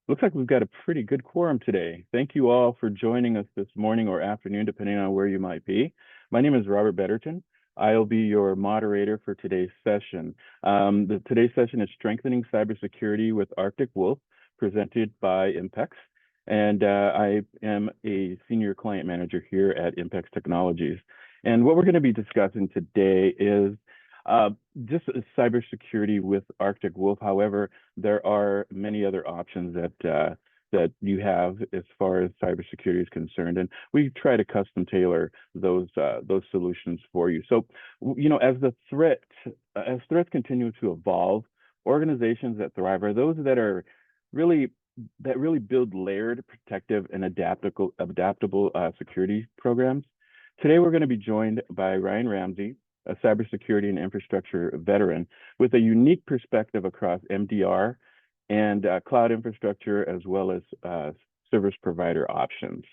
Looks like we've got a pretty good quorum today. Thank you all for joining us this morning or afternoon, depending on where you might be. My name is Robert Betterton. I'll be your moderator for today's session. Today's session is Strengthening Cybersecurity with Arctic Wolf, presented by Impex. And I am a senior client manager here at Impex Technologies. And what we're going to be discussing today is just cybersecurity with Arctic Wolf. However, there are many other options that you have as far as cybersecurity is concerned, and we try to custom tailor those solutions for you. So, as as threats continue to evolve, organizations that thrive are those that really build layered, protective, and adaptable security programs. Today, we're going to be joined by Ryan Ramsey, a cybersecurity and infrastructure veteran with a unique perspective across MDR and cloud infrastructure, as well as service provider options.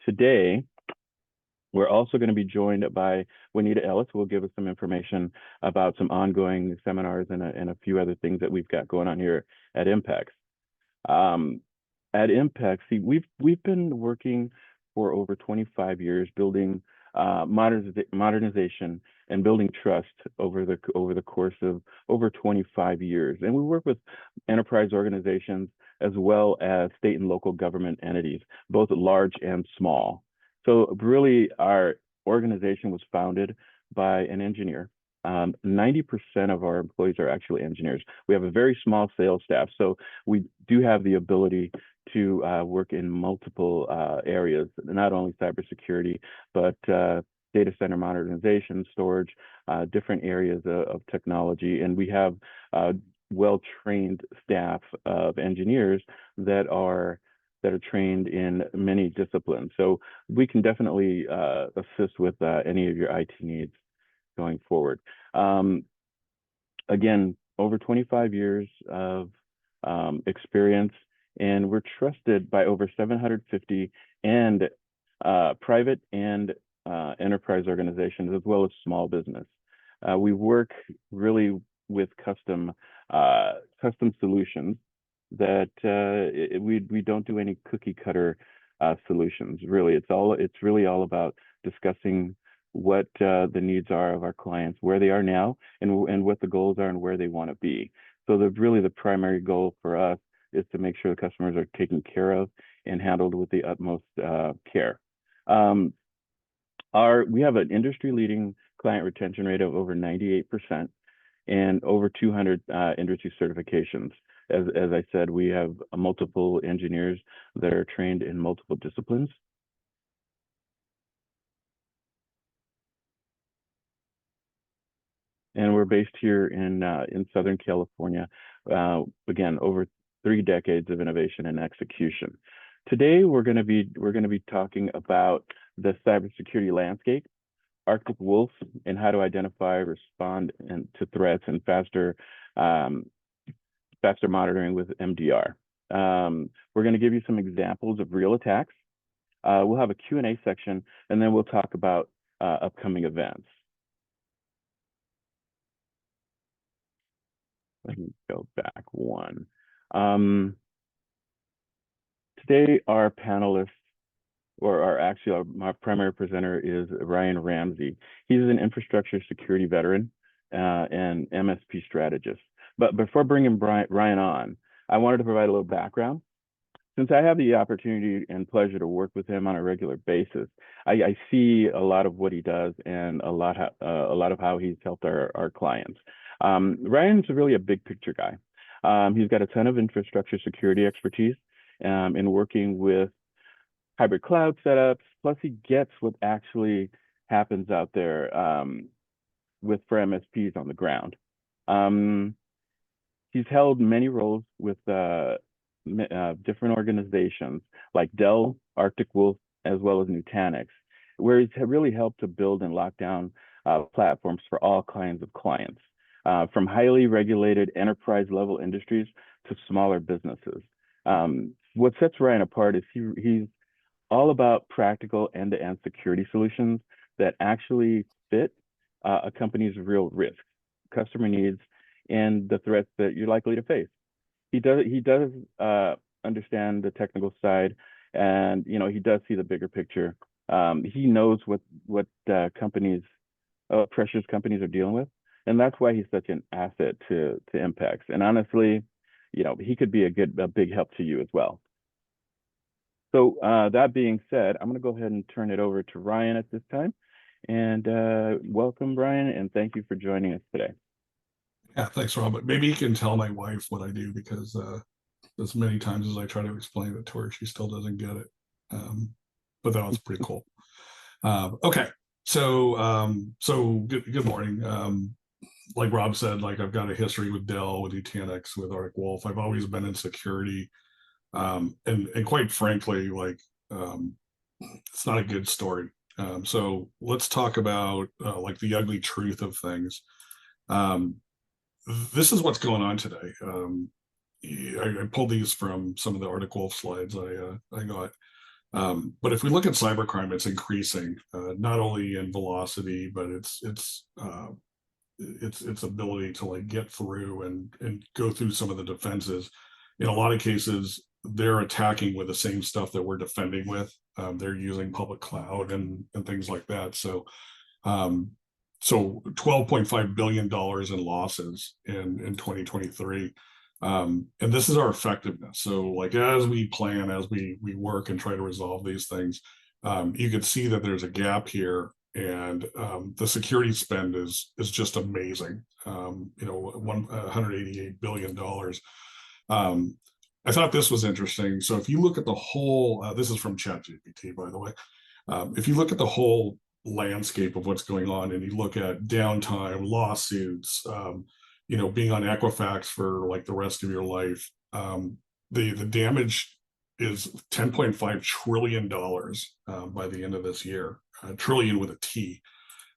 Today, we're also going to be joined by Juanita Ellis, who will give us some information about some ongoing seminars and a few other things that we've got going on here at Impex. At Impex, we've been working for over 25 years building modernization and building trust over the course of over 25 years. And we work with enterprise organizations as well as state and local government entities, both large and small. So really, our organization was founded by an engineer. 90% of our employees are actually engineers. We have a very small sales staff, so we do have the ability to work in multiple areas, not only cybersecurity, but data center modernization, storage, different areas of technology. And we have well-trained staff of engineers that are trained in many disciplines. So we can definitely assist with any of your IT needs going forward. Again, over 25 years of experience, and we're trusted by over 750 and private and enterprise organizations, as well as small business. We work really with custom solutions that we don't do any cookie cutter solutions. Really, it's really all about discussing what the needs are of our clients, where they are now, and what the goals are and where they want to be. So the primary goal for us is to make sure the customers are taken care of and handled with the utmost care. We have an industry-leading client retention rate of over 98% and over 200 industry certifications. As I said, we have multiple engineers that are trained in multiple disciplines. And we're based here in Southern California. Again, over 3 decades of innovation and execution. Today, we're going to be talking about the cybersecurity landscape, Arctic Wolf, and how to identify, respond to threats, and faster monitoring with MDR. We're going to give you some examples of real attacks. We'll have a Q&A section, and then we'll talk about upcoming events. Let me go back one. Today, our panelist, my primary presenter is Ryan Ramsey. He's an infrastructure security veteran and MSP strategist. But before bringing Ryan on, I wanted to provide a little background. Since I have the opportunity and pleasure to work with him on a regular basis, I see a lot of what he does and a lot of how he's helped our clients. Ryan's really a big picture guy. He's got a ton of infrastructure security expertise in working with hybrid cloud setups. Plus, he gets what actually happens out there for MSPs on the ground. He's held many roles with different organizations like Dell, Arctic Wolf, as well as Nutanix, where he's really helped to build and lock down platforms for all kinds of clients, from highly regulated enterprise level industries to smaller businesses. What sets Ryan apart is he's all about practical end-to-end security solutions that actually fit a company's real risks, customer needs, and the threats that you're likely to face. He does understand the technical side, and he does see the bigger picture. He knows what companies, pressures companies are dealing with, and that's why he's such an asset to Impacts. And honestly, he could be a big help to you as well. So that being said, I'm going to go ahead and turn it over to Ryan at this time. And welcome, Brian, and thank you for joining us today. Yeah, thanks, Rob. Maybe you can tell my wife what I do, because as many times as I try to explain it to her, she still doesn't get it. But that was pretty cool. Okay, so good morning. Like Rob said, like I've got a history with Dell, with Nutanix, with Arctic Wolf. I've always been in security, and quite frankly, like it's not a good story. So let's talk about like the ugly truth of things. This is what's going on today. I pulled these from some of the Arctic Wolf slides I got. But if we look at cybercrime, it's increasing, not only in velocity, but its ability to like get through and go through some of the defenses. In a lot of cases, they're attacking with the same stuff that we're defending with. They're using public cloud and things like that. So $12.5 billion in losses in 2023. And this is our effectiveness. So like as we plan, as we work and try to resolve these things, you can see that there's a gap here, and the security spend is just amazing. $188 billion. I thought this was interesting. So if you look at the whole, this is from ChatGPT, by the way. If you look at the whole landscape of what's going on, and you look at downtime, lawsuits, being on Equifax for like the rest of your life, the damage is $10.5 trillion by the end of this year, trillion with a T.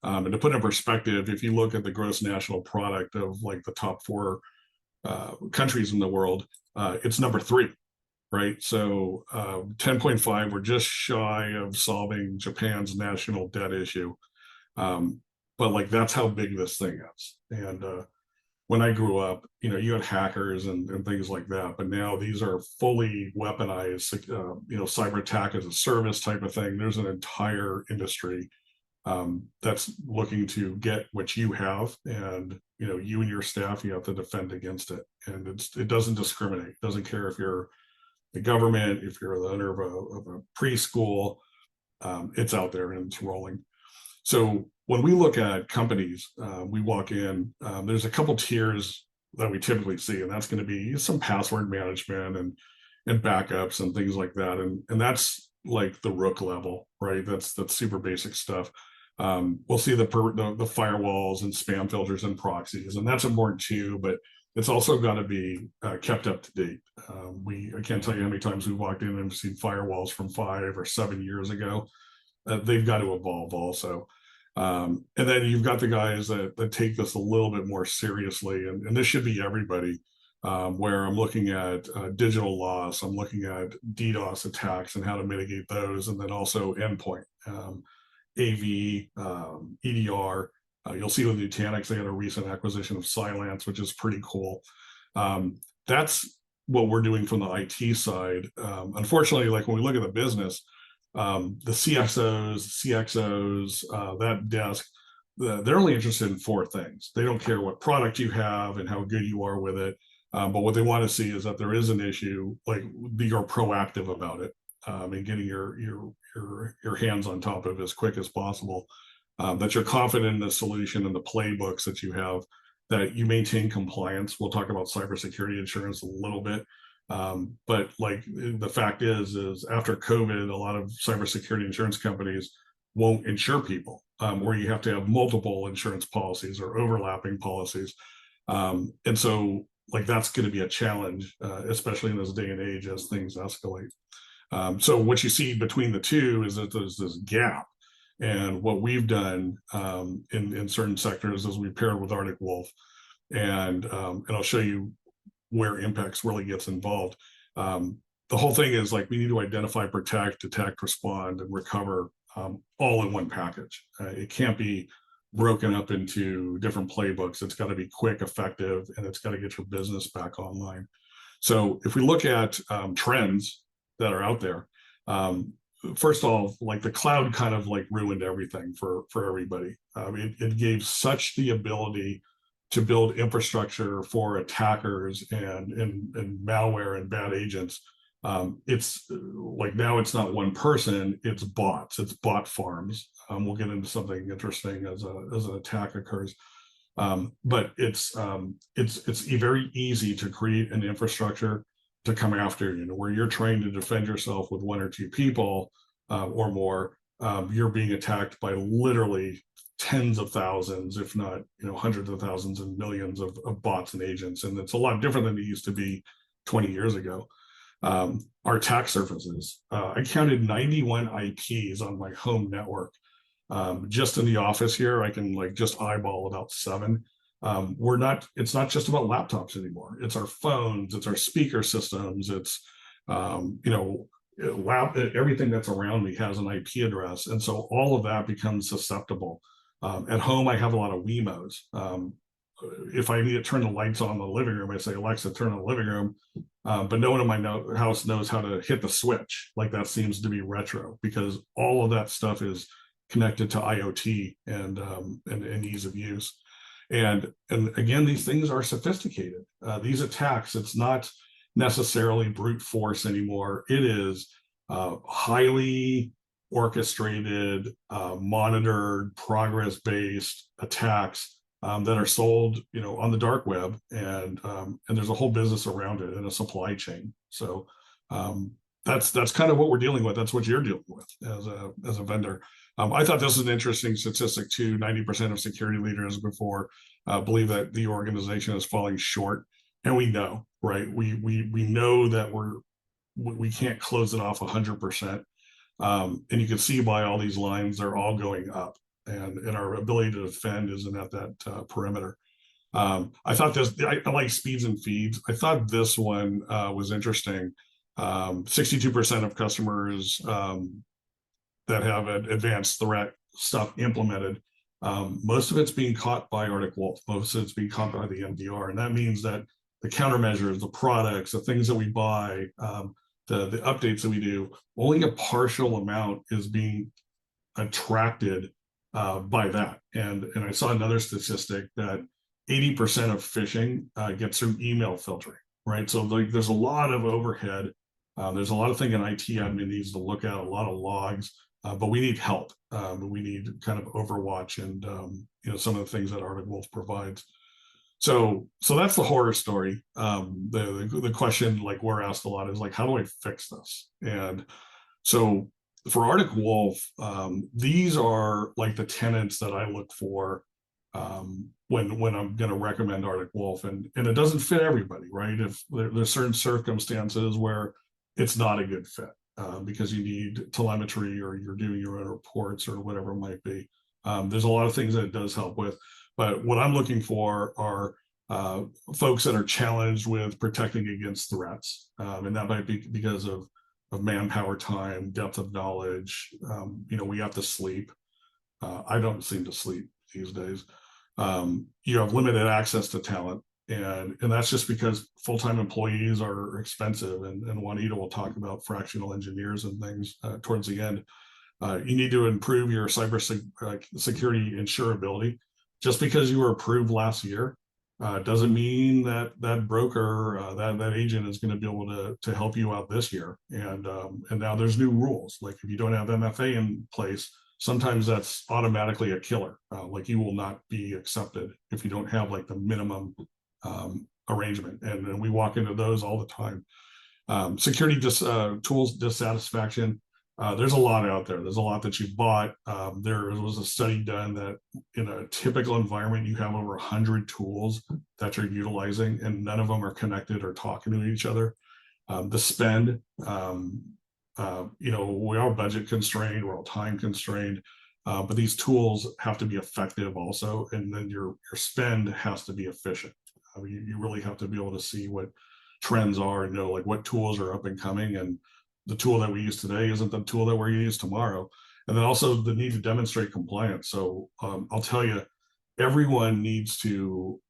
And to put in perspective, if you look at the gross national product of like the top 4 countries in the world, it's number 3. Right. So 10.5, we're just shy of solving Japan's national debt issue. But like, that's how big this thing is. And when I grew up, you had hackers and things like that. But now these are fully weaponized, cyber attack as a service type of thing. There's an entire industry that's looking to get what you have. And, you and your staff, you have to defend against it. And it doesn't discriminate. It doesn't care if you're the government, if you're the owner of a preschool, it's out there and it's rolling. So when we look at companies, we walk in, there's a couple tiers that we typically see, and that's going to be some password management and backups and things like that. And that's like the rook level, right? That's super basic stuff. We'll see the firewalls and spam filters and proxies, and that's important too, but it's also got to be kept up to date. I can't tell you how many times we've walked in and seen firewalls from 5 or 7 years ago. They've got to evolve also. And then you've got the guys that take this a little bit more seriously, and this should be everybody, where I'm looking at digital loss, I'm looking at DDoS attacks and how to mitigate those, and then also endpoint, AV, EDR. You'll see with Nutanix, they had a recent acquisition of Cylance, which is pretty cool. That's what we're doing from the IT side. Unfortunately, like when we look at the business, the CSOs, CXOs, that desk, they're only interested in 4 things. They don't care what product you have and how good you are with it. But what they want to see is that there is an issue, like you're proactive about it, and getting your hands on top of it as quick as possible. That you're confident in the solution and the playbooks that you have, that you maintain compliance. We'll talk about cybersecurity insurance a little bit. But like the fact is after COVID, a lot of cybersecurity insurance companies won't insure people, or you have to have multiple insurance policies or overlapping policies. And so like that's going to be a challenge, especially in this day and age as things escalate. So what you see between the two is that there's this gap. And what we've done in certain sectors is we've paired with Arctic Wolf, and I'll show you where Impacts really gets involved. The whole thing is like we need to identify, protect, detect, respond, and recover all in one package. It can't be broken up into different playbooks. It's got to be quick, effective, and it's got to get your business back online. So if we look at trends that are out there, first of all, like the cloud kind of like ruined everything for everybody. It gave such the ability to build infrastructure for attackers and malware and bad agents. It's like now it's not one person, it's bots, it's bot farms. We'll get into something interesting as an attack occurs. But it's very easy to create an infrastructure to come after you, where you're trying to defend yourself with one or two people or more. You're being attacked by literally tens of thousands, if not hundreds of thousands and millions of bots and agents, and it's a lot different than it used to be 20 years ago. Our attack surfaces, I counted 91 IPs on my home network. Just in the office here, I can like just eyeball about 7. It's not just about laptops anymore. It's our phones, it's our speaker systems, it's everything that's around me has an IP address. And so all of that becomes susceptible. At home, I have a lot of Wemos. If I need to turn the lights on in the living room, I say, Alexa, turn on the living room. But no one in my house knows how to hit the switch. Like that seems to be retro, because all of that stuff is connected to IoT and ease of use. And again, these things are sophisticated. These attacks, it's not necessarily brute force anymore. It is highly orchestrated, monitored, progress-based attacks that are sold, on the dark web, and there's a whole business around it and a supply chain. So that's kind of what we're dealing with. That's what you're dealing with as a vendor. I thought this was an interesting statistic too. 90% of security leaders before believe that the organization is falling short, and we know, right? We know that we can't close it off 100%, and you can see by all these lines, they're all going up, and our ability to defend isn't at that perimeter. I thought I like speeds and feeds. I thought this one was interesting. 62% of customers that have an advanced threat stuff implemented, most of it's being caught by Arctic Wolf. Most of it's being caught by the MDR. And that means that the countermeasures, the products, the things that we buy, the updates that we do, only a partial amount is being attracted by that. And I saw another statistic that 80% of phishing gets through email filtering, right? So like there's a lot of overhead. There's a lot of things an IT admin needs to look at, a lot of logs, but we need help. We need kind of overwatch and some of the things that Arctic Wolf provides. So that's the horror story. The question, like we're asked a lot, is like, how do I fix this? And so for Arctic Wolf, these are like the tenets that I look for when I'm going to recommend Arctic Wolf, and it doesn't fit everybody, right? If there's certain circumstances where it's not a good fit because you need telemetry or you're doing your own reports or whatever it might be. There's a lot of things that it does help with, but what I'm looking for are folks that are challenged with protecting against threats, and that might be because of manpower time, depth of knowledge. We have to sleep. I don't seem to sleep these days. You have limited access to talent, and that's just because full-time employees are expensive, and Juanita will talk about fractional engineers and things towards the end. You need to improve your cyber security insurability. Just because you were approved last year doesn't mean that broker, that agent is going to be able to help you out this year. And now there's new rules. Like if you don't have MFA in place, sometimes that's automatically a killer. Like you will not be accepted if you don't have like the minimum arrangement. And we walk into those all the time. Security tools dissatisfaction. There's a lot out there. There's a lot that you bought. There was a study done that in a typical environment, you have over 100 tools that you're utilizing, and none of them are connected or talking to each other. The spend, we are budget constrained, we're all time constrained, but these tools have to be effective also, and then your spend has to be efficient. You really have to be able to see what trends are and know like what tools are up and coming, and the tool that we use today isn't the tool that we're going to use tomorrow. And then also the need to demonstrate compliance. So I'll tell you, everyone needs to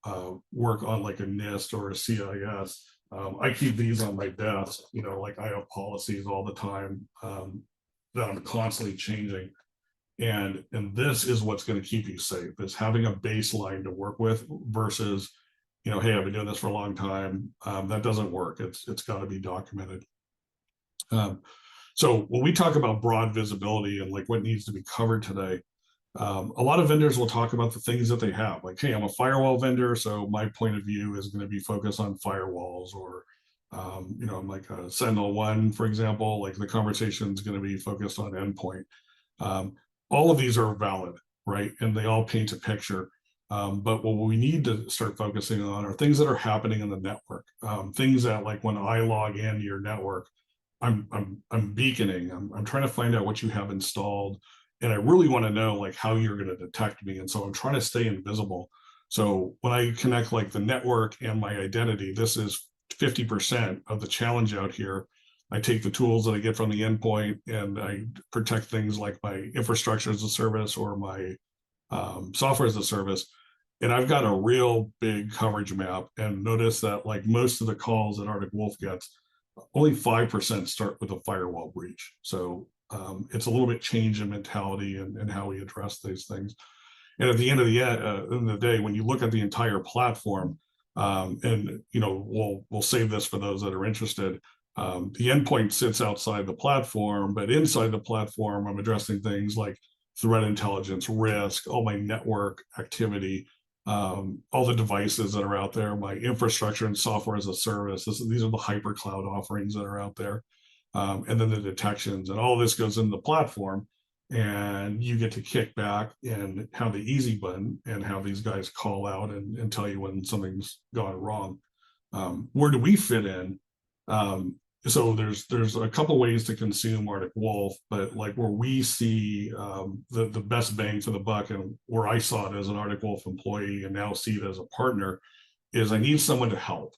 work on like a NIST or a CIS I keep these on my desk, like I have policies all the time that I'm constantly changing. And this is what's going to keep you safe, is having a baseline to work with versus, hey, I've been doing this for a long time. That doesn't work. It's got to be documented. So when we talk about broad visibility and like what needs to be covered today, a lot of vendors will talk about the things that they have. Like, hey, I'm a firewall vendor, so my point of view is going to be focused on firewalls, or I'm like a Sentinel-1, for example, like the conversation is going to be focused on endpoint. All of these are valid, right? And they all paint a picture. But what we need to start focusing on are things that are happening in the network. Things that, like, when I log into your network, I'm beaconing. I'm trying to find out what you have installed, and I really want to know like how you're going to detect me. And so I'm trying to stay invisible. So when I connect like the network and my identity, this is 50% of the challenge out here. I take the tools that I get from the endpoint and I protect things like my infrastructure as a service or my software as a service. And I've got a real big coverage map, and notice that like most of the calls that Arctic Wolf gets, only 5% start with a firewall breach. So it's a little bit change in mentality and how we address these things. And at the end of the day, when you look at the entire platform, and we'll save this for those that are interested. The endpoint sits outside the platform, but inside the platform, I'm addressing things like threat intelligence, risk, all my network activity, all the devices that are out there, my infrastructure and software as a service. These are the hyper cloud offerings that are out there. And then the detections, and all this goes into the platform, and you get to kick back and have the easy button and have these guys call out and tell you when something's gone wrong. Where do we fit in? So there's a couple ways to consume Arctic Wolf, but like where we see the best bang for the buck, and where I saw it as an Arctic Wolf employee and now see it as a partner, is I need someone to help.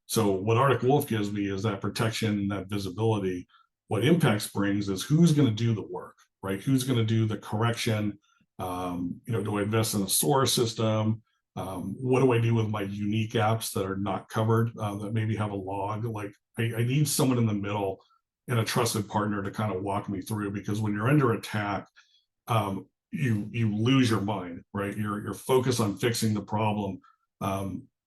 So what Arctic Wolf gives me is that protection, that visibility. What Impacts brings is who's going to do the work, right? Who's going to do the correction? Do I invest in a SOAR system? What do I do with my unique apps that are not covered, that maybe have a log? Like I need someone in the middle and a trusted partner to kind of walk me through, because when you're under attack, you lose your mind, right? You're focused on fixing the problem.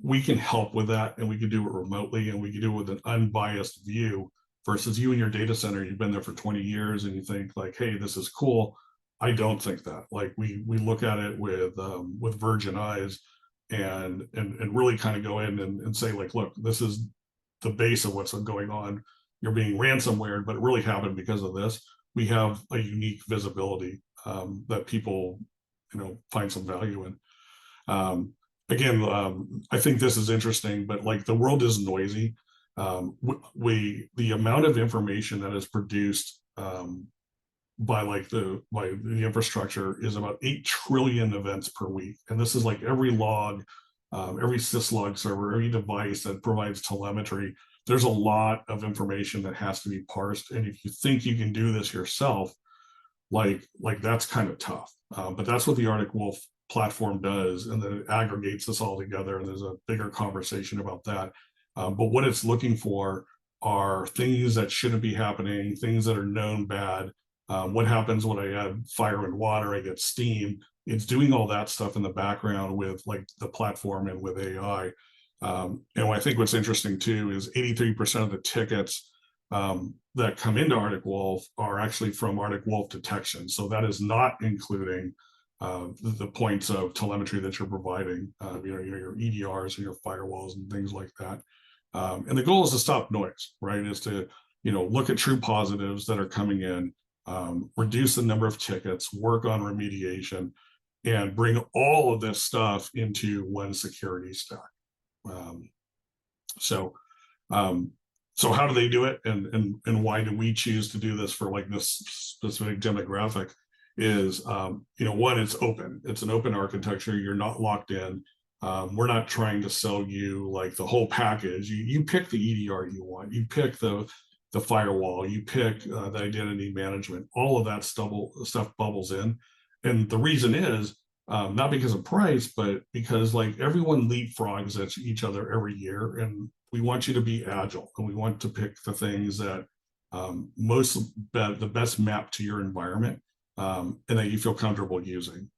We can help with that, and we can do it remotely, and we can do it with an unbiased view, versus you in your data center, you've been there for 20 years and you think like, hey, this is cool. I don't think that. Like we look at it with virgin eyes, and really kind of go in and say like, look, this is the base of what's going on. You're being ransomware, but it really happened because of this. We have a unique visibility that people find some value in. Again, I think this is interesting, but like the world is noisy. The amount of information that is produced by the infrastructure is about 8 trillion events per week. And this is like every log, every syslog server, every device that provides telemetry. There's a lot of information that has to be parsed. And if you think you can do this yourself, like that's kind of tough. But that's what the Arctic Wolf platform does, and then it aggregates this all together. And there's a bigger conversation about that. But what it's looking for are things that shouldn't be happening, things that are known bad. What happens when I add fire and water? I get steam. It's doing all that stuff in the background with like the platform and with AI. And I think what's interesting too is 83% of the tickets that come into Arctic Wolf are actually from Arctic Wolf detection. So that is not including the points of telemetry that you're providing, your EDRs and your firewalls and things like that. And the goal is to stop noise, right? Is to, look at true positives that are coming in, reduce the number of tickets, work on remediation, and bring all of this stuff into one security stack. So how do they do it, and why do we choose to do this for like this specific demographic? Is one, it's open. It's an open architecture. You're not locked in. We're not trying to sell you like the whole package. You pick the EDR you want. You pick the firewall. You pick the identity management. All of that stuff bubbles in, and the reason is not because of price, but because like everyone leapfrogs at each other every year, and we want you to be agile, and we want to pick the things that the best map to your environment, and that you feel comfortable using.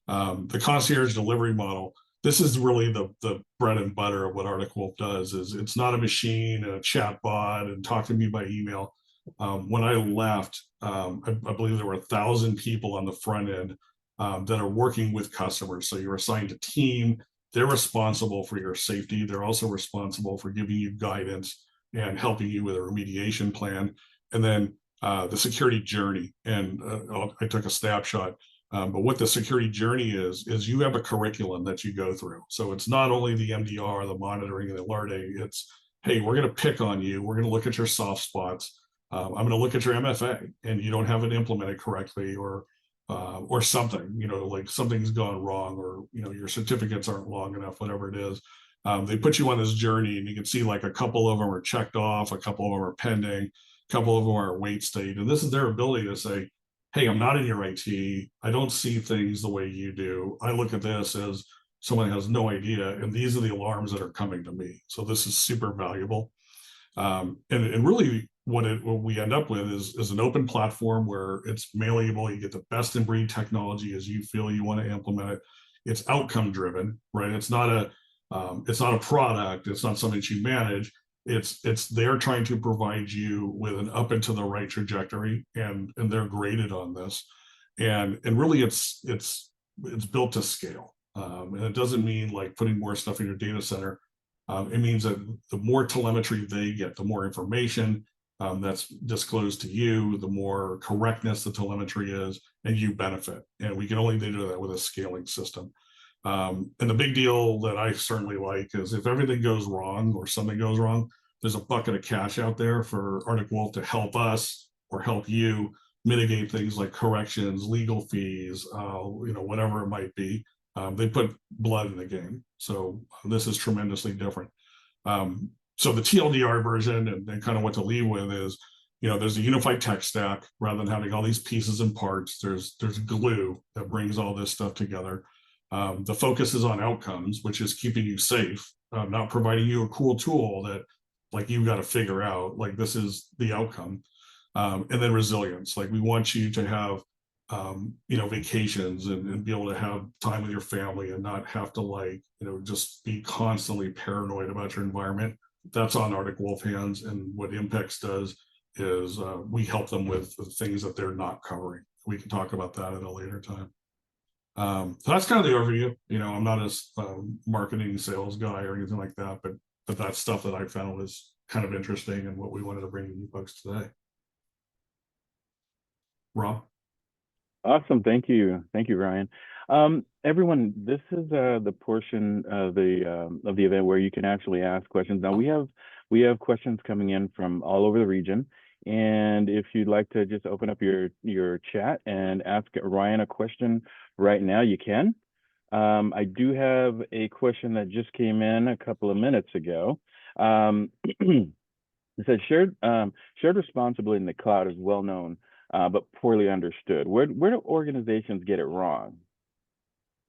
The concierge delivery model, this is really the bread and butter of what Arctic Wolf does. Is it's not a machine and a chat bot and talk to me by email. When I left, I believe there were 1,000 people on the front end that are working with customers. So you're assigned a team. They're responsible for your safety. They're also responsible for giving you guidance and helping you with a remediation plan. And then the security journey. And I took a snapshot. But what the security journey is you have a curriculum that you go through. So it's not only the MDR, the monitoring, and the alerting. It's, hey, we're going to pick on you. We're going to look at your soft spots. I'm going to look at your MFA, and you don't have it implemented correctly, or something, like something's gone wrong, or your certificates aren't long enough, whatever it is. They put you on this journey, and you can see like a couple of them are checked off, a couple of them are pending, a couple of them are wait state, and this is their ability to say, hey, I'm not in your IT. I don't see things the way you do. I look at this as someone has no idea, and these are the alarms that are coming to me. So this is super valuable. And really what we end up with is an open platform where it's malleable. You get the best in breed technology as you feel you want to implement it. It's outcome driven, right? It's not a product. It's not something that you manage. It's they're trying to provide you with an up and to the right trajectory, and they're graded on this, and really it's built to scale, and it doesn't mean like putting more stuff in your data center. It means that the more telemetry they get, the more information that's disclosed to you, the more correctness the telemetry is, and you benefit. And we can only do that with a scaling system. And the big deal that I certainly like is if everything goes wrong or something goes wrong, there's a bucket of cash out there for Arctic Wolf to help us or help you mitigate things like corrections, legal fees, whatever it might be. They put blood in the game. So this is tremendously different. So the TLDR version and kind of what to leave with is, there's a unified tech stack rather than having all these pieces and parts. There's glue that brings all this stuff together. The focus is on outcomes, which is keeping you safe, not providing you a cool tool that like you got to figure out, like this is the outcome. And then resilience, like we want you to have vacations and be able to have time with your family and not have to just be constantly paranoid about your environment. That's on Arctic Wolf hands. And what Impex does is we help them with the things that they're not covering. We can talk about that at a later time. So that's kind of the overview. I'm not a marketing sales guy or anything like that, but that's stuff that I found was kind of interesting and what we wanted to bring to you folks today. Rob? Awesome. Thank you. Thank you, Ryan. Everyone, this is the portion of the event where you can actually ask questions. Now we have questions coming in from all over the region. And if you'd like to just open up your chat and ask Ryan a question right now, you can. I do have a question that just came in a couple of minutes ago. It says shared responsibility in the cloud is well known, but poorly understood. Where do organizations get it wrong?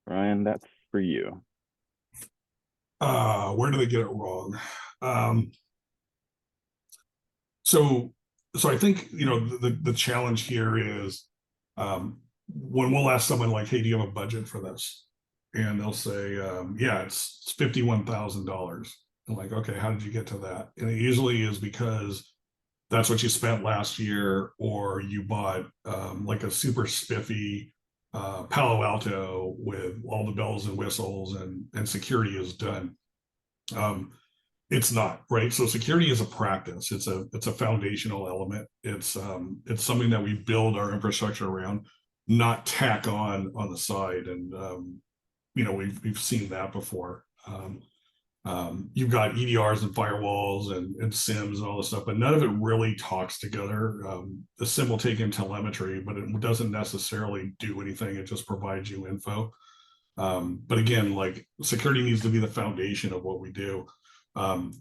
Ryan, that's for you. Where do they get it wrong? So I think the challenge here is when we'll ask someone like, hey, do you have a budget for this? And they'll say, yeah, it's $51,000. I'm like, okay, how did you get to that? And it usually is because that's what you spent last year, or you bought like a super spiffy Palo Alto with all the bells and whistles and security is done. It's not, right? So security is a practice. It's a foundational element. It's something that we build our infrastructure around, not tack on the side. And we've seen that before. You've got EDRs and firewalls and SIMs and all this stuff, but none of it really talks together. The SIM will take in telemetry, but it doesn't necessarily do anything. It just provides you info. But again, like security needs to be the foundation of what we do.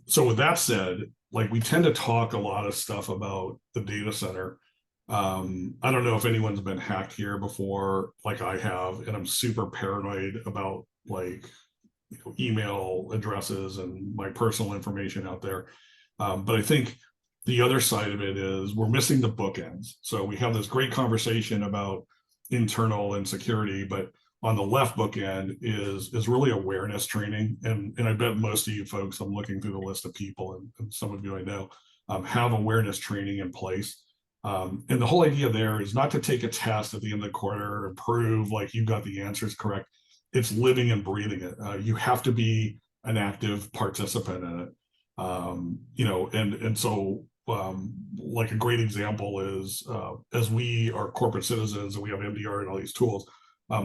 So with that said, like we tend to talk a lot of stuff about the data center. I don't know if anyone's been hacked here before, like I have, and I'm super paranoid about like email addresses and my personal information out there. But I think the other side of it is we're missing the bookends. So we have this great conversation about internal and security, but on the left bookend is really awareness training. And I bet most of you folks, I'm looking through the list of people, and some of you I know, have awareness training in place. And the whole idea there is not to take a test at the end of the quarter and prove like you got the answers correct. It's living and breathing it. You have to be an active participant in it. And so like a great example is as we are corporate citizens and we have MDR and all these tools,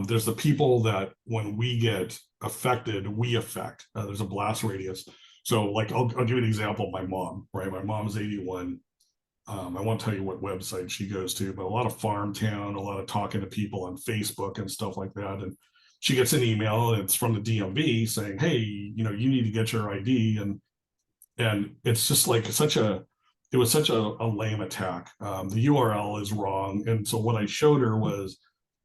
there's the people that when we get affected, we affect. There's a blast radius. So like I'll give you an example. My mom, right? My mom's 81. I won't tell you what website she goes to, but a lot of farm town, a lot of talking to people on Facebook and stuff like that. And she gets an email and it's from the DMV saying, hey, you need to get your ID. And it's just like it was such a lame attack. The URL is wrong. And so what I showed her was,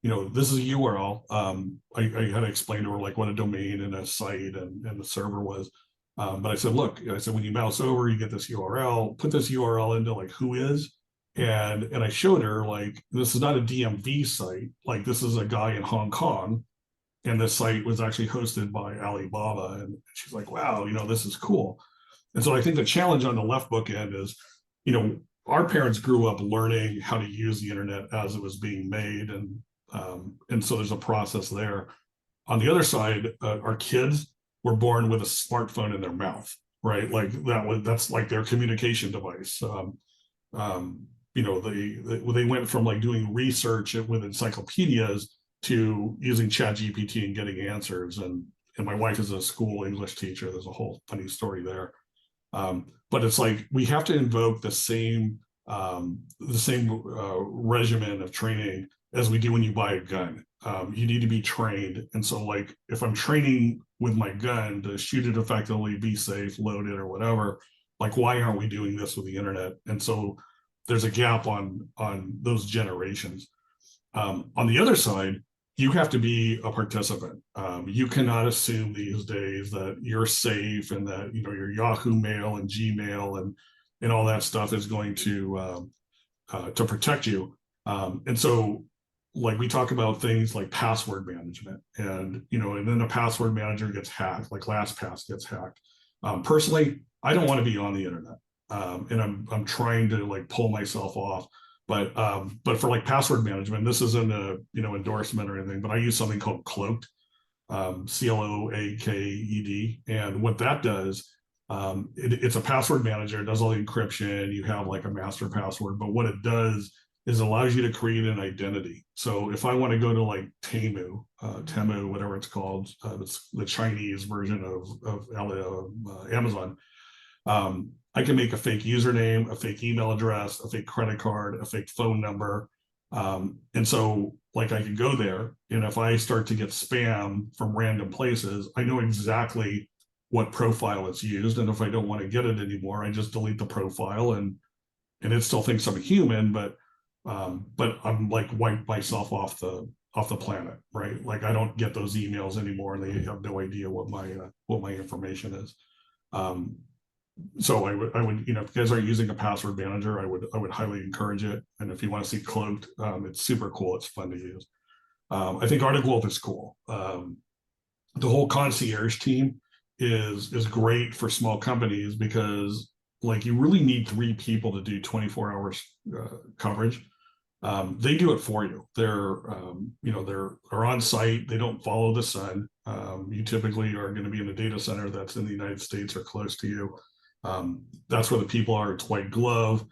this is a URL. I had to explain to her like what a domain and a site and the server was. But I said, look, when you mouse over, you get this URL, put this URL into like who is, and I showed her like, this is not a DMV site. Like this is a guy in Hong Kong. And this site was actually hosted by Alibaba. And she's like, wow, this is cool. And so I think the challenge on the left bookend is, our parents grew up learning how to use the internet as it was being made. And so there's a process there. On the other side, our kids were born with a smartphone in their mouth, right? Like that's like their communication device. They went from like doing research with encyclopedias to using ChatGPT and getting answers. And my wife is a school English teacher. There's a whole funny story there. But it's like we have to invoke the same regimen of training as we do when you buy a gun. You need to be trained. And so like if I'm training with my gun to shoot it effectively, be safe, load it or whatever, like why aren't we doing this with the internet? And so there's a gap on those generations. On the other side, you have to be a participant. You cannot assume these days that you're safe and that your Yahoo Mail and Gmail and all that stuff is going to protect you. And so, like we talk about things like password management, and then a password manager gets hacked, like LastPass gets hacked. Personally, I don't want to be on the internet, and I'm trying to like pull myself off. But for like password management, this isn't a endorsement or anything, but I use something called Cloaked, CLOAKED, and what that does, it's a password manager. It does all the encryption. You have like a master password, but what it does is it allows you to create an identity. So if I want to go to like Temu, whatever it's called, it's the Chinese version of Amazon. I can make a fake username, a fake email address, a fake credit card, a fake phone number. And so like I can go there, and if I start to get spam from random places, I know exactly what profile it's used. And if I don't want to get it anymore, I just delete the profile and it still thinks I'm a human, but I'm like wipe myself off the planet, right? Like I don't get those emails anymore and they have no idea what my information is. So I would, if you guys are using a password manager, I would highly encourage it. And if you want to see Cloaked, it's super cool. It's fun to use. I think Arctic Wolf is cool. The whole concierge team is great for small companies because like you really need 3 people to do 24 hours coverage. They do it for you. They're on site. They don't follow the sun. You typically are going to be in a data center that's in the United States or close to you. That's where the people are. It's white glove.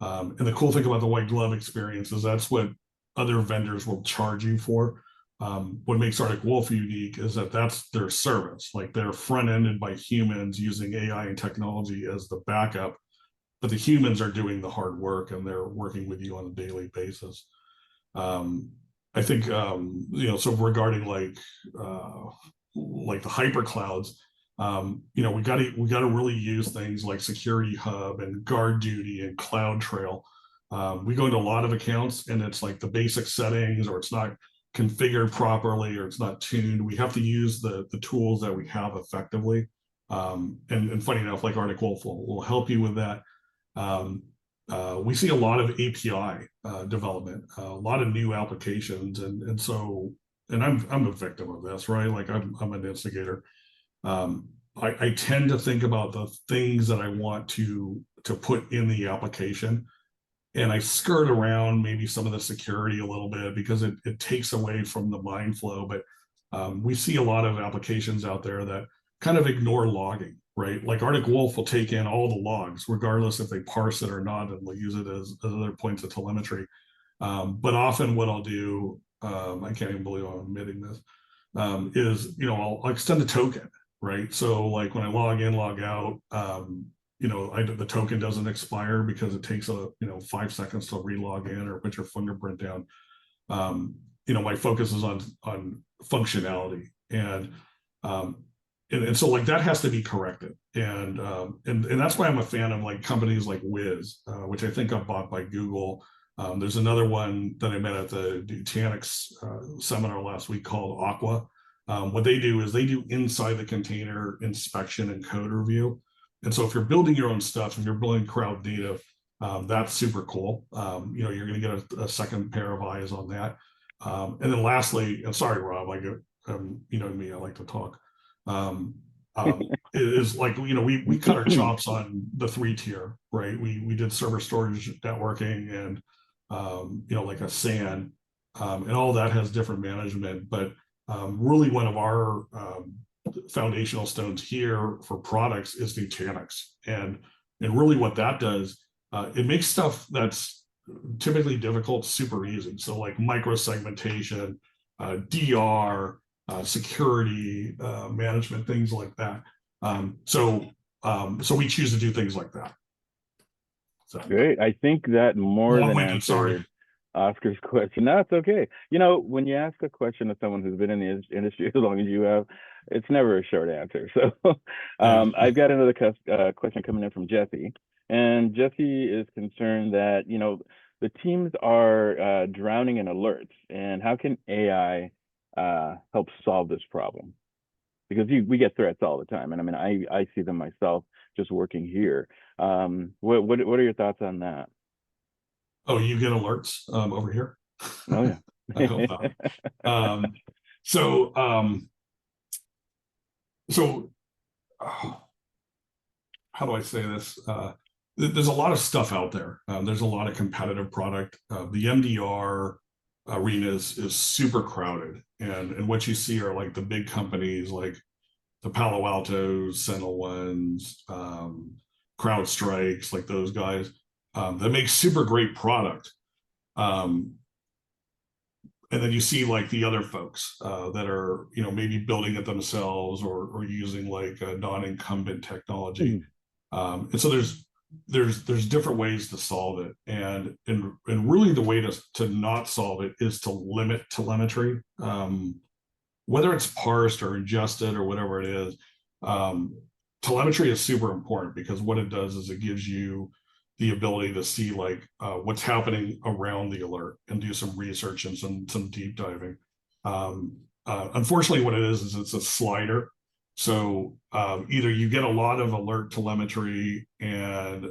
And the cool thing about the white glove experience is that's what other vendors will charge you for. What makes Arctic Wolf unique is that that's their service. Like they're front-ended by humans using AI and technology as the backup, but the humans are doing the hard work and they're working with you on a daily basis. I think, so regarding like the hyper clouds, we got to really use things like Security Hub and Guard Duty and CloudTrail. We go into a lot of accounts and it's like the basic settings, or it's not configured properly or it's not tuned. We have to use the tools that we have effectively. And funny enough, like Arctic Wolf will help you with that. We see a lot of API development, a lot of new applications, and I'm a victim of this, right? Like I'm an instigator. I tend to think about the things that I want to put in the application, and I skirt around maybe some of the security a little bit because it takes away from the mind flow. But we see a lot of applications out there that kind of ignore logging, right? Like Arctic Wolf will take in all the logs, regardless if they parse it or not, and they'll use it as other points of telemetry. But often what I'll do, I can't even believe I'm admitting this, is, I'll extend the token, right? So like when I log in, log out, the token doesn't expire because it takes 5 seconds to relog in or put your fingerprint down. My focus is on functionality, and so like that has to be corrected, and that's why I'm a fan of like companies like Wiz, which I think got bought by Google. There's another one that I met at the Nutanix seminar last week called Aqua. What they do is they do inside the container inspection and code review. And so if you're building your own stuff, if you're building crowd native, that's super cool. You're going to get a second pair of eyes on that. And then lastly, and sorry, Rob, you know me, I like to talk. It is like, we cut our chops on the 3-tier, right? We did server storage networking and, like a SAN, and all that has different management. But really one of our foundational stones here for products is Nutanix. And really what that does, it makes stuff that's typically difficult super easy. So like microsegmentation, DR, security management, things like that. So we choose to do things like that. So Great. I think that more than long-winded, sorry. answered Oscar's question. No, it's okay. When you ask a question to someone who's been in the industry as long as you have, it's never a short answer. So I've got another question coming in from Jesse. And Jesse is concerned that, the teams are drowning in alerts. And how can AI help solve this problem? Because we get threats all the time. And I mean, I see them myself just working here. What are your thoughts on that? Oh, you get alerts over here? Oh yeah. I hope not. So how do I say this? There's a lot of stuff out there. There's a lot of competitive product. The MDR arena is super crowded, and what you see are like the big companies like the Palo Altos, SentinelOnes, CrowdStrikes, like those guys that make super great product. And then you see like the other folks that are, maybe building it themselves or using like a non-incumbent technology. And so there's different ways to solve it. And really the way to not solve it is to limit telemetry. Whether it's parsed or ingested or whatever it is, telemetry is super important because what it does is it gives you the ability to see like what's happening around the alert and do some research and some deep diving. Unfortunately, what it is it's a slider. So either you get a lot of alert telemetry and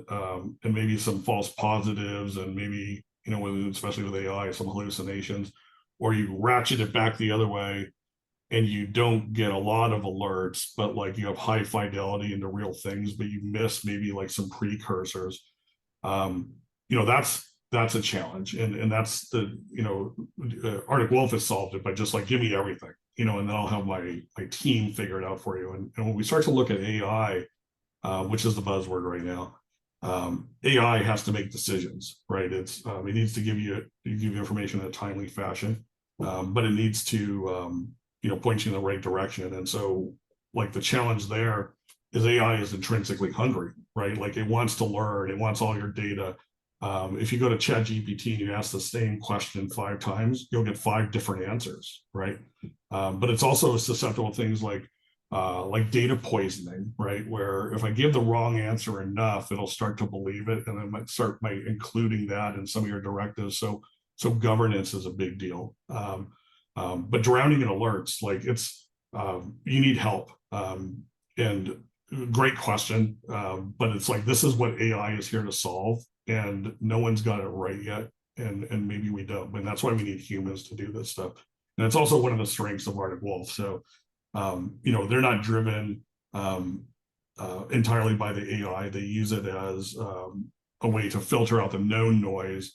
maybe some false positives and maybe, especially with AI, some hallucinations, or you ratchet it back the other way and you don't get a lot of alerts, but like you have high fidelity into real things, but you miss maybe like some precursors. That's a challenge, and that's the Arctic Wolf has solved it by just like give me everything, and then I'll have my team figure it out for you. And when we start to look at AI, which is the buzzword right now, AI has to make decisions, right? It needs to give you information in a timely fashion, but it needs to point you in the right direction. And so like the challenge there is AI is intrinsically hungry, right? Like it wants to learn, it wants all your data. If you go to ChatGPT and you ask the same question 5 times, you'll get 5 different answers, right? But it's also susceptible to things like data poisoning, right? Where if I give the wrong answer enough, it'll start to believe it, and it might start by including that in some of your directives. So governance is a big deal. But drowning in alerts, like it's you need help. And great question, but it's like this is what AI is here to solve, and no one's got it right yet, and maybe we don't, and that's why we need humans to do this stuff. And it's also one of the strengths of Arctic Wolf. So they're not driven entirely by the AI. They use it as a way to filter out the known noise,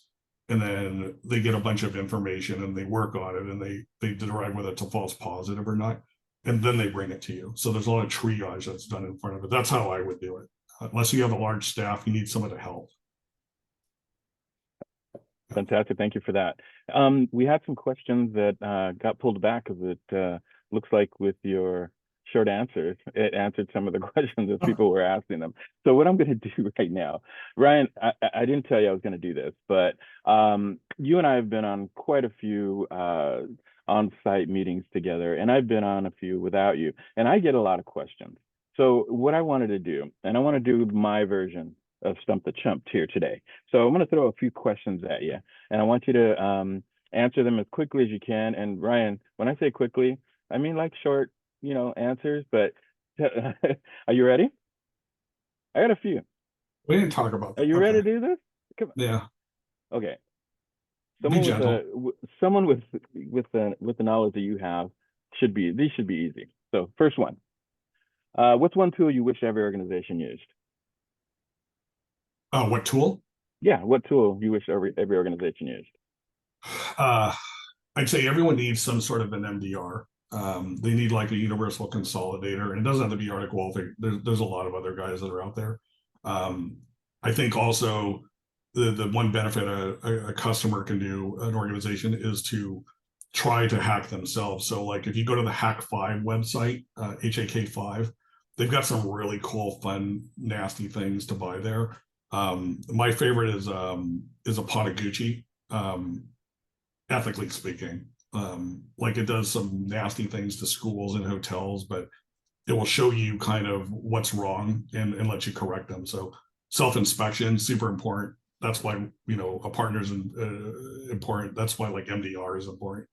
and then they get a bunch of information and they work on it, and they derive whether it's a false positive or not, and then they bring it to you. So there's a lot of triage that's done in front of it. That's how I would do it. Unless you have a large staff, you need someone to help. Fantastic. Thank you for that. We had some questions that got pulled back because it looks like with your short answers, it answered some of the questions that people were asking them. So what I'm going to do right now, Ryan, I didn't tell you I was going to do this, but you and I have been on quite a few on-site meetings together, and I've been on a few without you, and I get a lot of questions. So what I wanted to do, and I want to do my version of Stump the Chump here today. So I'm going to throw a few questions at you, and I want you to answer them as quickly as you can. And Ryan, when I say quickly, I mean like short, answers, but are you ready? I got a few. We didn't talk about that. Are you Okay. ready to do this? Come on. Yeah. Okay. Be gentle. Someone with the knowledge that you have these should be easy. So first one, what's one tool you wish every organization used? What tool? Yeah, what tool you wish every organization used? I'd say everyone needs some sort of an MDR. They need like a universal consolidator, and it doesn't have to be Arctic Wolf. There's a lot of other guys that are out there. I think also the one benefit a customer can do, an organization, is to try to hack themselves. So like if you go to the Hack 5 website, HAK5, they've got some really cool, fun, nasty things to buy there. My favorite is a Patagucci, ethically speaking. Like it does some nasty things to schools and hotels, but it will show you kind of what's wrong and let you correct them. So self-inspection, super important. That's why, a partner's important. That's why like MDR is important.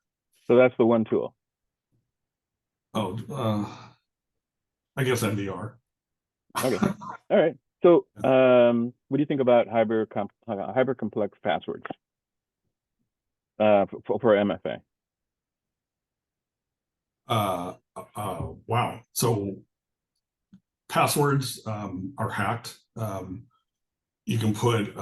So that's the one tool. Oh, I guess MDR. Okay. All right. So what do you think about hyper complex passwords for MFA? Wow. So passwords are hacked. You can put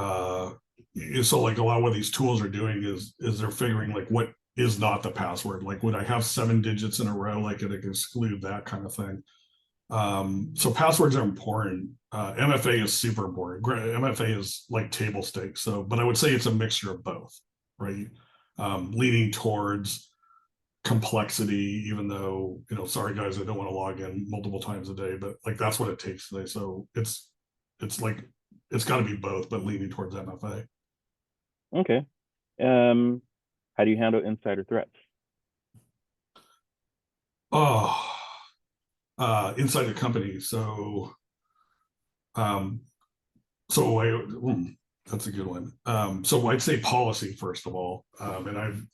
so like a lot of what these tools are doing is they're figuring like what is not the password. Like would I have 7 digits in a row? Like it exclude that kind of thing. So passwords are important. MFA is super important. MFA is like table stakes. So, but I would say it's a mixture of both, right? Leaning towards complexity, even though, sorry guys, I don't want to log in multiple times a day, but like that's what it takes today. So it's like it's got to be both, but leaning towards MFA. Okay. How do you handle insider threats? Oh, inside the company. So, that's a good one. So I'd say policy first of all, and I've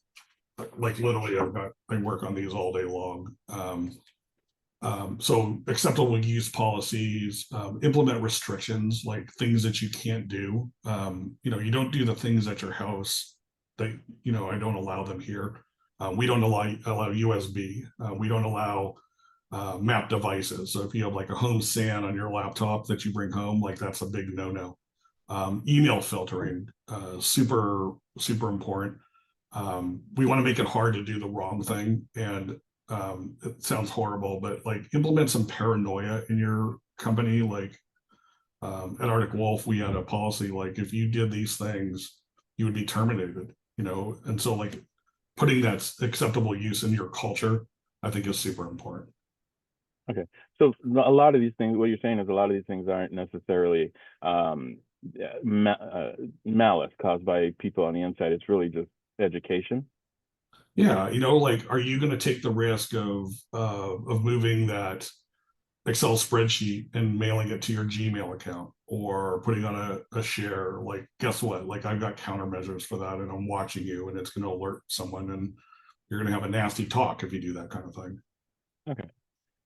like literally I work on these all day long. So acceptable use policies, implement restrictions, like things that you can't do. You don't do the things at your house that, I don't allow them here. We don't allow USB. We don't allow map devices. So if you have like a home SAN on your laptop that you bring home, like that's a big no-no. Email filtering, super, super important. We want to make it hard to do the wrong thing. And it sounds horrible, but like implement some paranoia in your company. Like at Arctic Wolf, we had a policy, like if you did these things, you would be terminated, and so like putting that acceptable use in your culture, I think is super important. Okay. So a lot of these things, what you're saying is a lot of these things aren't necessarily malice caused by people on the inside. It's really just education. Yeah, like, are you going to take the risk of moving that Excel spreadsheet and mailing it to your Gmail account, or putting on a share? Like, guess what? Like, I've got countermeasures for that, and I'm watching you, and it's going to alert someone, and you're going to have a nasty talk if you do that kind of thing. Okay.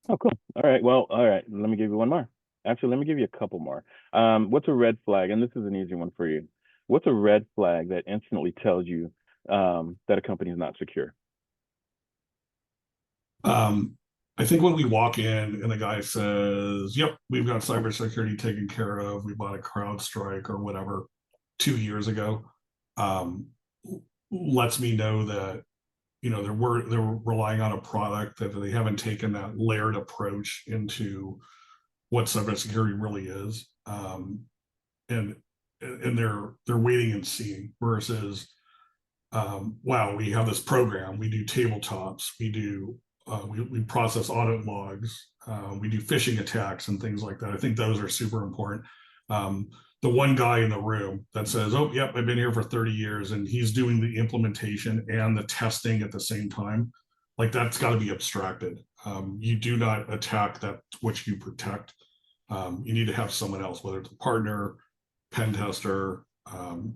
Oh, cool. All right. Well, all right. Let me give you one more. Actually, let me give you a couple more. What's a red flag? And this is an easy one for you. What's a red flag that instantly tells you that a company is not secure? I think when we walk in and the guy says, "Yep, we've got cybersecurity taken care of. We bought a CrowdStrike or whatever 2 years ago," um, lets me know that they're relying on a product that they haven't taken that layered approach into what cybersecurity really is, and they're waiting and seeing versus wow, we have this program, we do tabletops, we process audit logs, we do phishing attacks and things like that. I think those are super important. The one guy in the room that says, "Oh, yep, I've been here for 30 years," and he's doing the implementation and the testing at the same time, like that's got to be abstracted. You do not attack that which you protect. You need to have someone else, whether it's a partner, pen tester,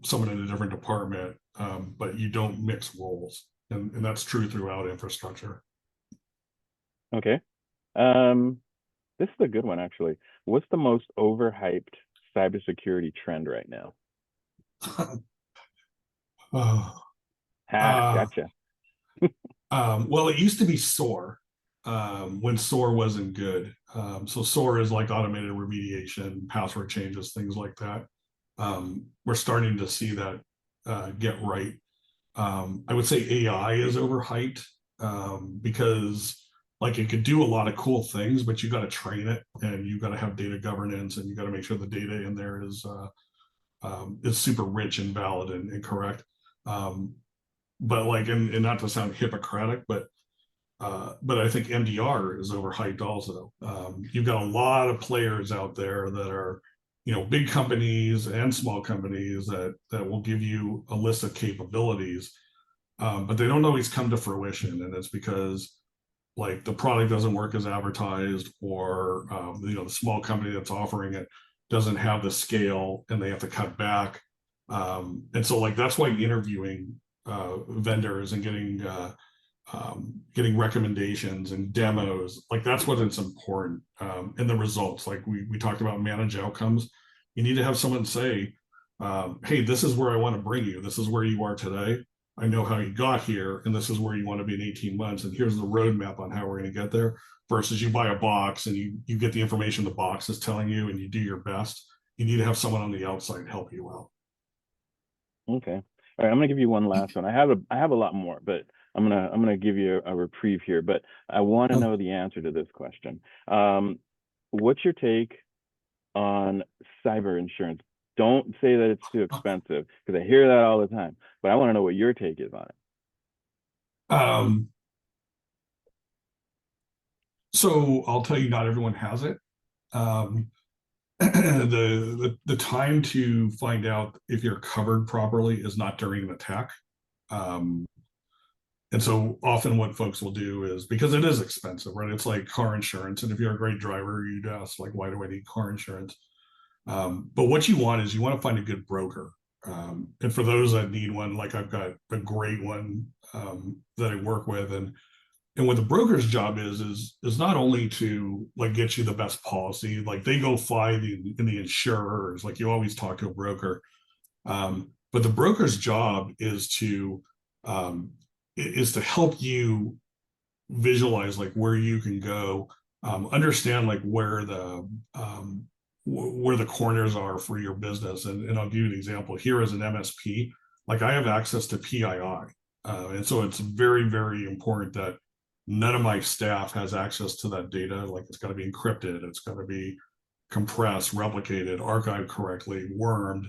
someone in a different department, but you don't mix roles. And that's true throughout infrastructure. Okay. This is a good one, actually. What's the most overhyped cybersecurity trend right now? Oh, Ha, gotcha. well, it used to be SOAR when SOAR wasn't good. So SOAR is like automated remediation, password changes, things like that. We're starting to see that get right. I would say AI is overhyped because like it could do a lot of cool things, but you got to train it and you got to have data governance and you got to make sure the data in there is super rich and valid and correct. But like, and not to sound Hippocratic, but I think MDR is overhyped also. You've got a lot of players out there that are, big companies and small companies that will give you a list of capabilities, but they don't always come to fruition, and it's because like the product doesn't work as advertised, or the small company that's offering it doesn't have the scale, and they have to cut back. And so like that's why interviewing vendors and getting recommendations and demos, like that's what it's important. And the results, like we talked about managed outcomes, you need to have someone say, "Hey, this is where I want to bring you. This is where you are today. I know how you got here, and this is where you want to be in 18 months. And here's the roadmap on how we're going to get there." Versus you buy a box and you get the information the box is telling you, and you do your best. You need to have someone on the outside help you out. Okay. All right, I'm gonna give you one last one. I have a lot more, but I'm gonna give you a reprieve here. But I want to know the answer to this question. What's your take on cyber insurance? Don't say that it's too expensive because I hear that all the time. But I want to know what your take is on it. So I'll tell you, not everyone has it. Um, the time to find out if you're covered properly is not during an attack. Um, and so often what folks will do is, because it is expensive, right? It's like car insurance. And if you're a great driver, you'd ask, like, why do I need car insurance? But what you want is you want to find a good broker. And for those that need one, like I've got a great one that I work with, and what the broker's job is not only to like get you the best policy, like they go find the insurers, like you always talk to a broker, but the broker's job is to help you visualize like where you can go, understand like where the corners are for your business. And I'll give you an example here as an MSP. Like I have access to PII, and so it's very, very important that none of my staff has access to that data. Like it's got to be encrypted, it's got to be compressed, replicated, archived correctly, wormed,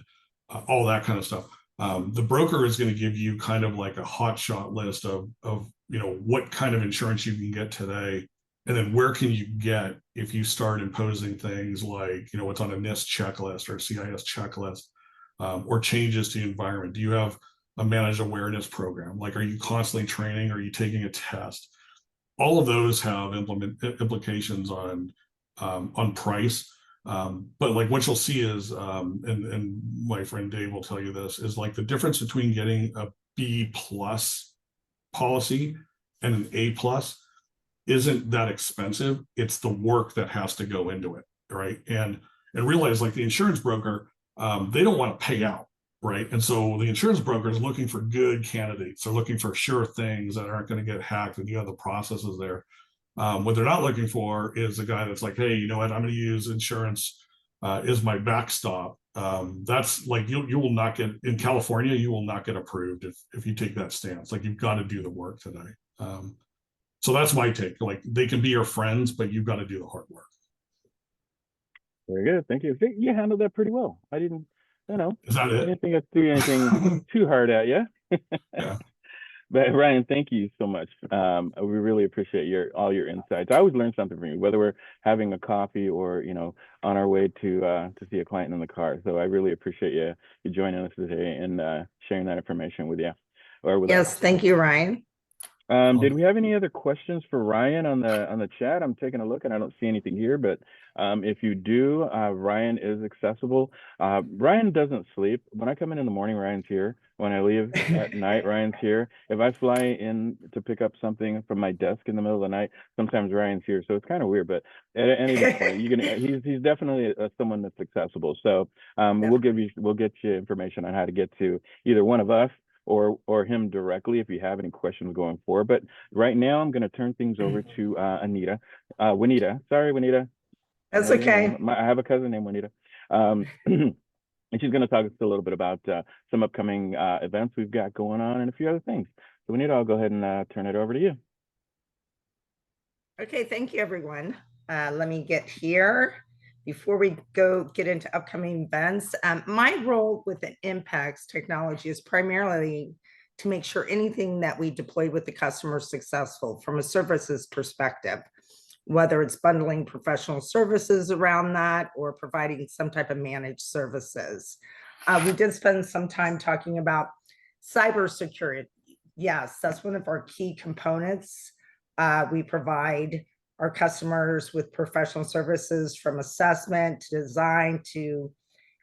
all that kind of stuff. The broker is going to give you kind of like a hot shot list of what kind of insurance you can get today, and then where can you get if you start imposing things like what's on a NIST checklist or CIS checklist, or changes to the environment. Do you have a managed awareness program? Like, are you constantly training? Are you taking a test? All of those have implications on price. But like what you'll see is, and my friend Dave will tell you this, is like the difference between getting a B plus policy and an A plus isn't that expensive. It's the work that has to go into it, right? And realize like the insurance broker, they don't want to pay out, right? And so the insurance broker is looking for good candidates. They're looking for sure things that aren't going to get hacked, and you have the processes there. What they're not looking for is a guy that's like, hey, you know what? I'm going to use insurance is my backstop. That's like you will not get in California. You will not get approved if you take that stance. Like you've got to do the work today. So that's my take. Like they can be your friends, but you've got to do the hard work. Very good. Thank you. I think you handled that pretty well. I didn't, Is that I it? didn't think I threw anything too hard at you. Yeah. But Ryan, thank you so much. We really appreciate all your insights. I always learn something from you, whether we're having a coffee or on our way to see a client in the car. So I really appreciate you joining us today and sharing that information with you or with us. Yes, thank you, Ryan. Did we have any other questions for Ryan on the chat? I'm taking a look and I don't see anything here, but if you do, Ryan is accessible. Ryan doesn't sleep. When I come in the morning, Ryan's here. When I leave at night, Ryan's here. If I fly in to pick up something from my desk in the middle of the night, sometimes Ryan's here. So it's kind of weird, but at any point, he's definitely someone that's accessible. So we'll get you information on how to get to either one of us or him directly if you have any questions going forward. But right now, I'm going to turn things over to Juanita. Sorry, Juanita. That's okay. I have a cousin named Juanita. And she's going to talk us a little bit about some upcoming events we've got going on and a few other things. So Juanita, I'll go ahead and turn it over to you. Okay, thank you, everyone. Let me get here. Before we get into upcoming events, my role within Impacts Technology is primarily to make sure anything that we deploy with the customer is successful from a services perspective, whether it's bundling professional services around that or providing some type of managed services. We did spend some time talking about cybersecurity. Yes, that's one of our key components. We provide our customers with professional services from assessment to design to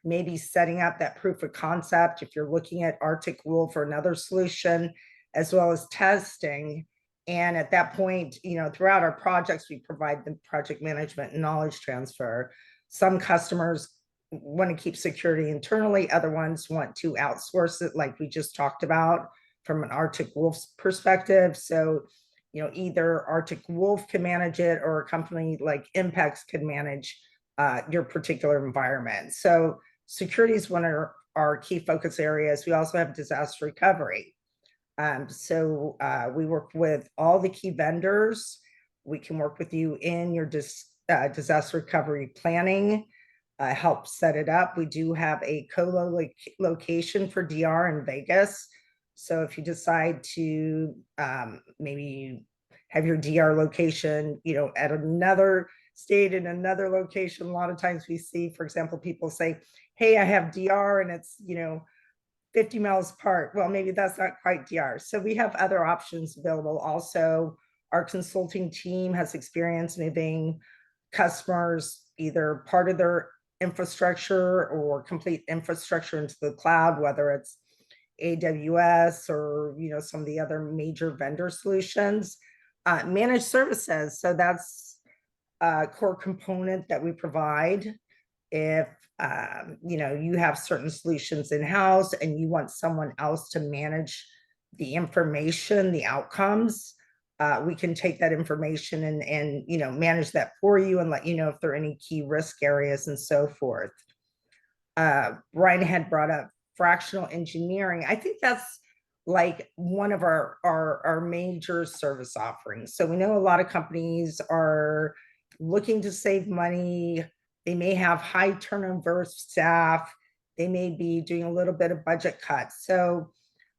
maybe setting up that proof of concept if you're looking at Arctic Wolf or another solution, as well as testing. And at that point, throughout our projects, we provide the project management and knowledge transfer. Some customers want to keep security internally, other ones want to outsource it, like we just talked about from an Arctic Wolf's perspective. So either Arctic Wolf can manage it or a company like Impacts can manage your particular environment. So security is one of our key focus areas. We also have disaster recovery. So we work with all the key vendors. We can work with you in your disaster recovery planning, help set it up. We do have a co-location for DR in Vegas. So if you decide to maybe have your DR location, at another state in another location, a lot of times we see, for example, people say, hey, I have DR and it's, 50 miles apart. Well, maybe that's not quite DR. So we have other options available. Also, our consulting team has experience moving customers either part of their infrastructure or complete infrastructure into the cloud, whether it's AWS or some of the other major vendor solutions. Managed services, so that's a core component that we provide. If you have certain solutions in-house and you want someone else to manage the information, the outcomes, we can take that information and manage that for you and let you know if there are any key risk areas and so forth. Ryan had brought up fractional engineering. I think that's like one of our major service offerings. So we know a lot of companies are looking to save money. They may have high turnover staff. They may be doing a little bit of budget cuts. So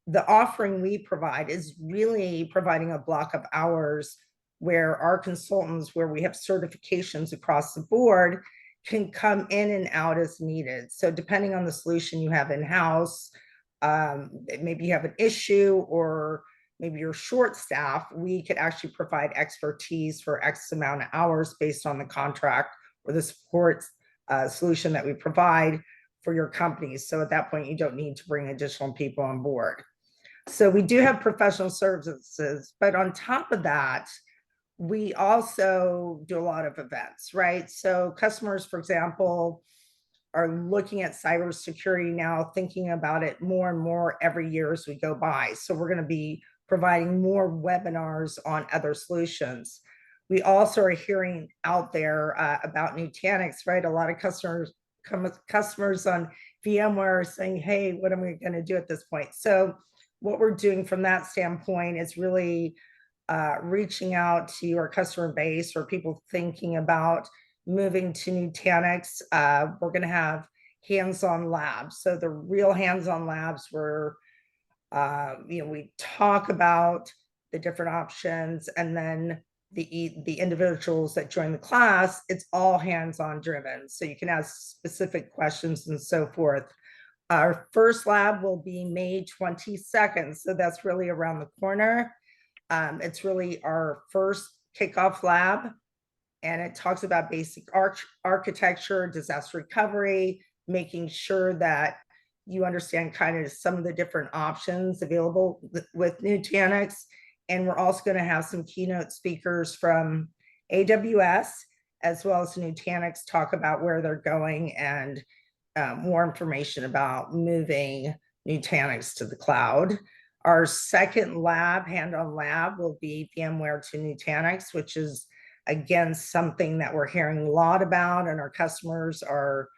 the offering we provide is really providing a block of hours where our consultants, where we have certifications across the board, can come in and out as needed. So depending on the solution you have in-house, maybe you have an issue or maybe you're short staff, we could actually provide expertise for X amount of hours based on the contract or the support solution that we provide for your company. So at that point, you don't need to bring additional people on board. So we do have professional services, but on top of that, we also do a lot of events, right? So customers, for example, are looking at cybersecurity now, thinking about it more and more every year as we go by. So we're going to be providing more webinars on other solutions. We also are hearing out there about Nutanix, right? A lot of customers on VMware are saying, hey, what am I going to do at this point? So what we're doing from that standpoint is really reaching out to our customer base or people thinking about moving to Nutanix. We're going to have hands-on labs. So the real hands-on labs where we talk about the different options, and then the individuals that join the class, it's all hands-on driven. So you can ask specific questions and so forth. Our first lab will be May 22nd. So that's really around the corner. It's really our first kickoff lab, and it talks about basic architecture, disaster recovery, making sure that you understand kind of some of the different options available with Nutanix. And we're also going to have some keynote speakers from AWS as well as Nutanix talk about where they're going and more information about moving Nutanix to the cloud. Our second lab, hand-on lab, will be VMware to Nutanix, which is, again, something that we're hearing a lot about, and our customers are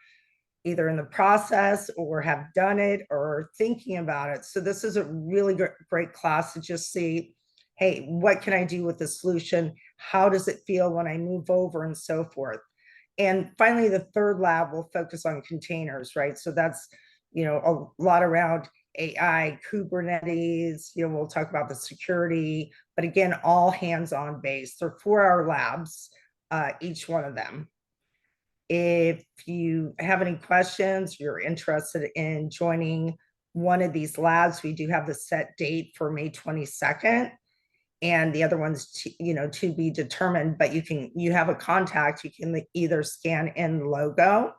either in the process or have done it or thinking about it. So this is a really great class to just see, hey, what can I do with the solution? How does it feel when I move over and so forth? And finally, the third lab will focus on containers, right? So that's, a lot around AI, Kubernetes, we'll talk about the security, but again, all hands-on based. They're 4-hour labs, each one of them. If you have any questions, you're interested in joining one of these labs, we do have the set date for May 22nd. And the other one's to be determined, but you have a contact. You can either scan in logo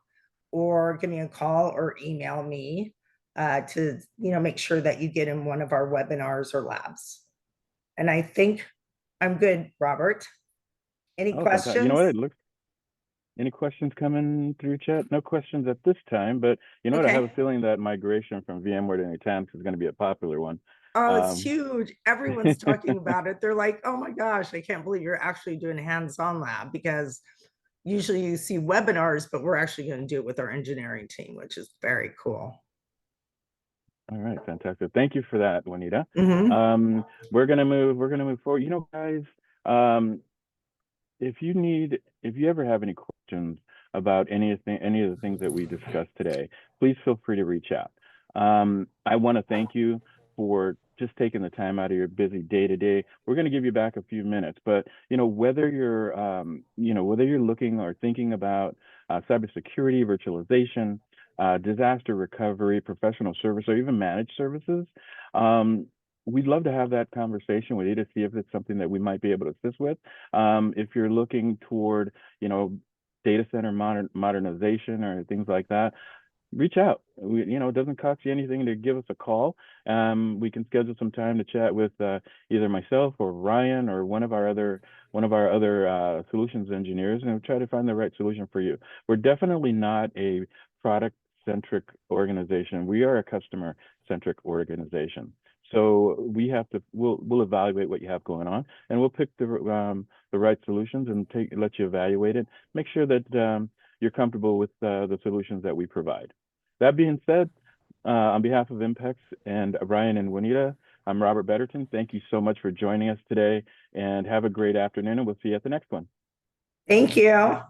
or give me a call or email me to make sure that you get in one of our webinars or labs. And I think I'm good, Robert. Any questions? Fantastic. You know what? Any questions coming through chat? No questions at this time, but what? I have a feeling that migration from VMware to Nutanix is going to be a popular one. Oh, it's huge. Everyone's talking about it. They're like, oh my gosh, I can't believe you're actually doing hands-on lab, because usually you see webinars, but we're actually going to do it with our engineering team, which is very cool. All right, fantastic. Thank you for that, Juanita. Mm-hmm. We're gonna move forward. Guys, if you ever have any questions about any of the things that we discussed today, please feel free to reach out. I want to thank you for just taking the time out of your busy day to day. We're going to give you back a few minutes, but whether you're looking or thinking about cybersecurity, virtualization, disaster recovery, professional service, or even managed services, we'd love to have that conversation with you to see if it's something that we might be able to assist with. If you're looking toward, data center modernization or things like that, reach out. It doesn't cost you anything to give us a call. We can schedule some time to chat with either myself or Ryan or one of our other solutions engineers, and we'll try to find the right solution for you. We're definitely not a product-centric organization. We are a customer-centric organization. So we'll evaluate what you have going on, and we'll pick the right solutions and let you evaluate it. Make sure that you're comfortable with the solutions that we provide. That being said, on behalf of Impex and Ryan and Juanita, I'm Robert Betterton. Thank you so much for joining us today, and have a great afternoon, and we'll see you at the next one. Thank you.